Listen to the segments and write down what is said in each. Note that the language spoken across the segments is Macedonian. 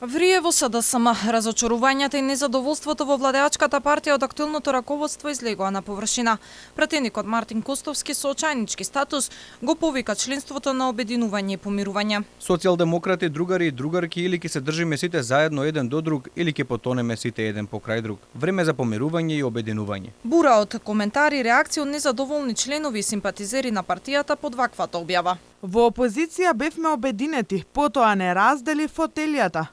Врие во СДСМ. Разочарувањата и незадоволството во владеачката партија од актуелното раководство излегоа на површина. Пратеникот Мартин Костовски со очајнички статус го повика членството на обединување и помирување. Социјалдемократи, другари и другарки, или ќе се држиме сите заедно еден до друг, или ќе потонеме сите еден покрај друг. Време за помирување и обединување. Бура од коментари и реакции од незадоволни членови и симпатизери на партијата под ваквата објава. Во опозиција бевме обединети, потоа не раздели фотелијата.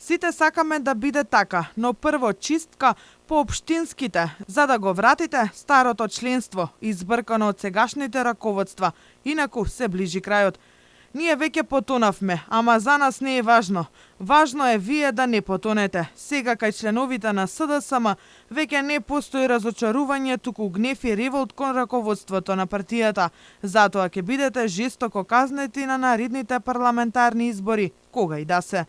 Сите сакаме да биде така, но прво чистка по општинските, за да го вратите старото членство, избркано од сегашните раководства, инаку се ближи крајот. Ние веќе потонавме, ама за нас не е важно. Важно е вие да не потонете. Сега кај членовите на СДСМ веќе не постои разочарување, туку гнев и револт кон раководството на партијата. Затоа ќе бидете жестоко казнети на наредните парламентарни избори, кога и да се.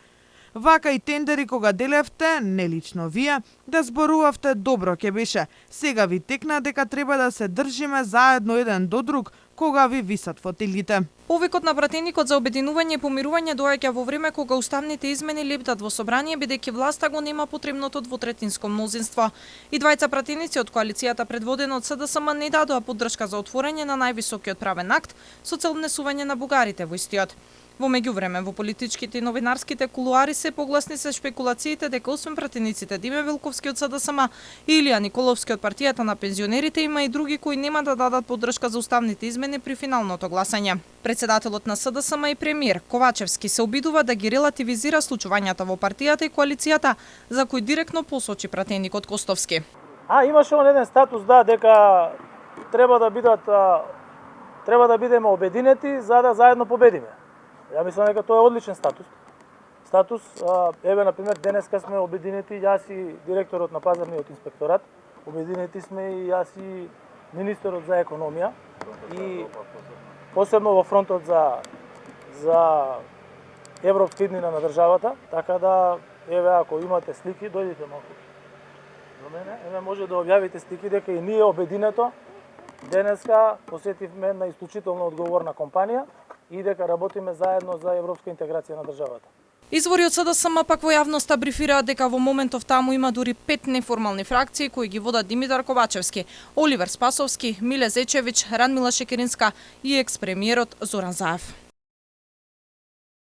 Вака и тендери кога делевте, не лично вие, да зборувавте добро ќе беше. Сега ви текна дека треба да се држиме заедно еден до друг, кога ви висат фотелите. Повикот на пратеникот за обединување и помирување доаѓа во време кога уставните измени лептат во собрание, бидејќи власта го нема потребното двотретинско мнозинство. И двајца пратеници од коалицијата предводена од СДСМ не дадоа поддршка за отворање на највисокиот правен акт со цел внесување на бугарите во истиот. Во меѓувреме, во политичките и новинарските кулуари се погласни се шпекулациите дека освен пратениците Диме Велковски од СДСМ и Илија Николовски од партијата на пензионерите, има и други кои нема да дадат поддршка за уставните измени при финалното гласање. Председателот на СДСМ и премиер Ковачевски се обидува да ги релативизира случувањата во партијата и коалицијата, за кои директно посочи пратеникот Костовски. Имаше еден статус дека треба да бидеме обединети за да заедно победиме. Ја мислам дека тоа е одличен статус. Еве, например, денеска сме обединети, јас и директорот на пазарниот инспекторат, обединети сме и јас и министерот за економија и посебно во фронтот за европска иднина на државата, така да, еве, ако имате слики, дојдите малку до мене, еве, може да објавите слики дека и ние обединето денеска посетивме на исклучително одговорна компанија и дека работиме заедно за европска интеграција на државата. Извори од СДСМ пак во јавноста брифираат дека во моментов таму има дури 5 неформални фракции кои ги водат Димитар Ковачевски, Оливер Спасовски, Миле Зечевич, Радмила Шекеринска и екс-премиерот Зоран Заев.